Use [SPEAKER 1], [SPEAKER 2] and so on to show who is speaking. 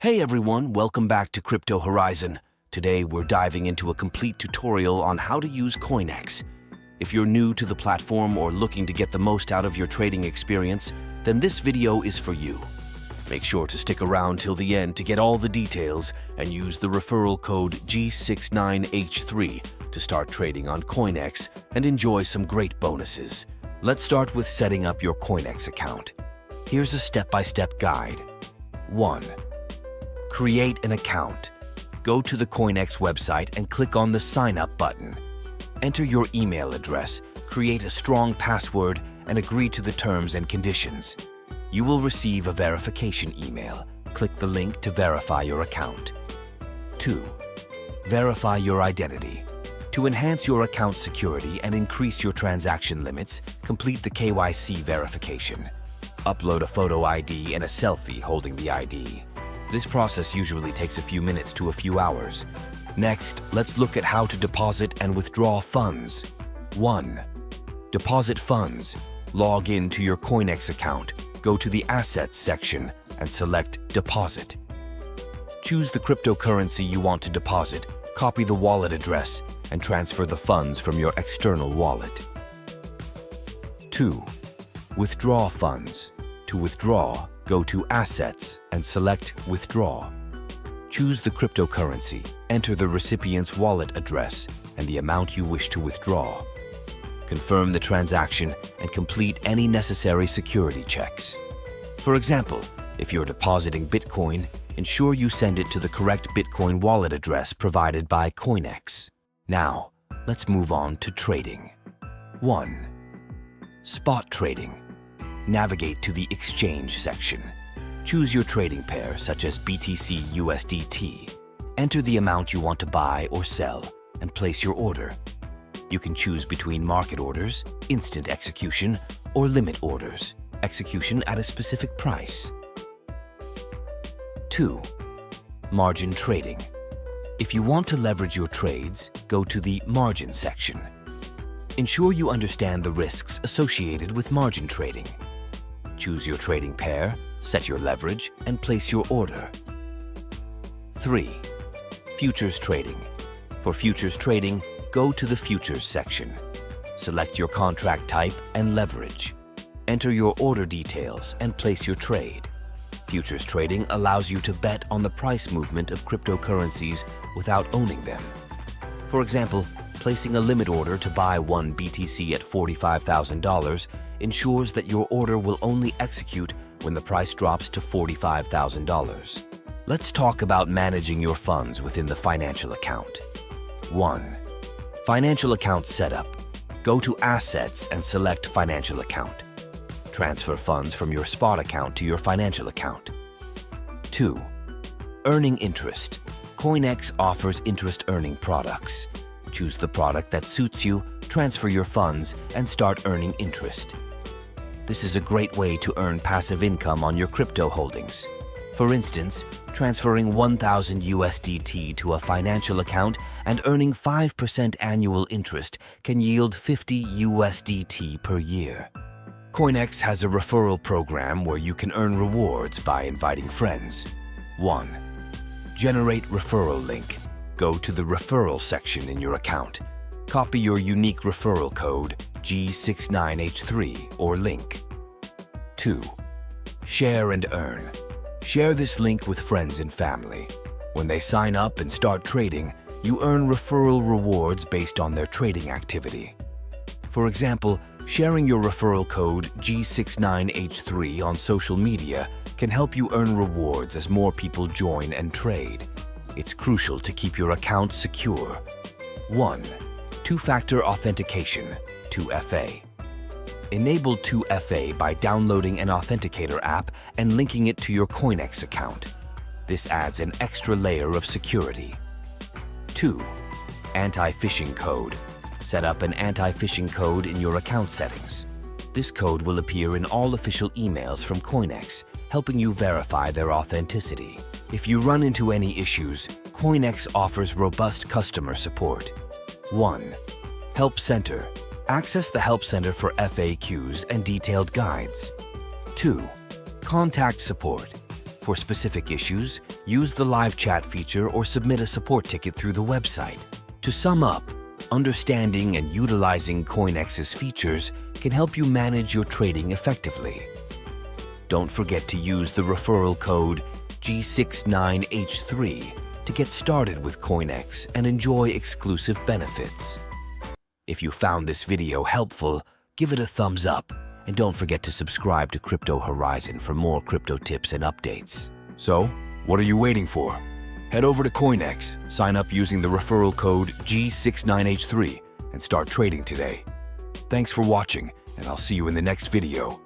[SPEAKER 1] Hey everyone, welcome back to Crypto Horizon. Today we're diving into a complete tutorial on how to use Coinex. If you're new to the platform or looking to get the most out of your trading experience, then this video is for you. Make sure to stick around till the end to get all the details and use the referral code g69h3 to start trading on Coinex and enjoy some great bonuses. Let's start with setting up your Coinex account. Here's a step-by-step guide. 1. Create an account. Go to the Coinex website and click on the Sign Up button. Enter your email address, create a strong password, and agree to the terms and conditions. You will receive a verification email. Click the link to verify your account. 2. Verify your identity. To enhance your account security and increase your transaction limits, complete the KYC verification. Upload a photo ID and a selfie holding the ID. This process usually takes a few minutes to a few hours. Next, let's look at how to deposit and withdraw funds. 1. Deposit funds. Log in to your Coinex account, go to the Assets section, and select Deposit. Choose the cryptocurrency you want to deposit, copy the wallet address, and transfer the funds from your external wallet. 2. Withdraw funds. To withdraw, go to Assets and select Withdraw. Choose the cryptocurrency, enter the recipient's wallet address and the amount you wish to withdraw. Confirm the transaction and complete any necessary security checks. For example, if you're depositing Bitcoin, ensure you send it to the correct Bitcoin wallet address provided by Coinex. Now, let's move on to trading. 1. Spot trading. Navigate to the Exchange section. Choose your trading pair, such as BTC USDT. Enter the amount you want to buy or sell, and place your order. You can choose between market orders, instant execution, or limit orders, execution at a specific price. 2. Margin trading. If you want to leverage your trades, go to the Margin section. Ensure you understand the risks associated with margin trading. Choose your trading pair, set your leverage, and place your order. 3. Futures trading. For futures trading, go to the Futures section. Select your contract type and leverage. Enter your order details and place your trade. Futures trading allows you to bet on the price movement of cryptocurrencies without owning them. For example, placing a limit order to buy one BTC at $45,000 ensures that your order will only execute when the price drops to $45,000. Let's talk about managing your funds within the financial account. 1. Financial account setup. Go to Assets and select Financial account. Transfer funds from your spot account to your financial account. 2. Earning interest. Coinex offers interest-earning products. Choose the product that suits you, transfer your funds, and start earning interest. This is a great way to earn passive income on your crypto holdings. For instance, transferring 1,000 USDT to a financial account and earning 5% annual interest can yield 50 USDT per year. Coinex has a referral program where you can earn rewards by inviting friends. 1. Generate referral link. Go to the Referral section in your account. Copy your unique referral code, G69H3, or link. 2. Share and earn. Share this link with friends and family. When they sign up and start trading, you earn referral rewards based on their trading activity. For example, sharing your referral code G69H3 on social media can help you earn rewards as more people join and trade. It's crucial to keep your account secure. 1. Two-factor authentication, 2FA. Enable 2FA by downloading an authenticator app and linking it to your Coinex account. This adds an extra layer of security. 2. Anti-phishing code. Set up an anti-phishing code in your account settings. This code will appear in all official emails from Coinex, helping you verify their authenticity. If you run into any issues, Coinex offers robust customer support. 1. Help Center. Access the Help Center for FAQs and detailed guides. 2. Contact support. For specific issues, use the live chat feature or submit a support ticket through the website. To sum up, understanding and utilizing Coinex's features can help you manage your trading effectively. Don't forget to use the referral code g69h3 to get started with Coinex and enjoy exclusive benefits. If you found this video helpful, give it a thumbs up and don't forget to subscribe to Crypto Horizon for more crypto tips and updates. So, what are you waiting for? Head over to Coinex, sign up using the referral code G69H3 and start trading today. Thanks for watching, and I'll see you in the next video.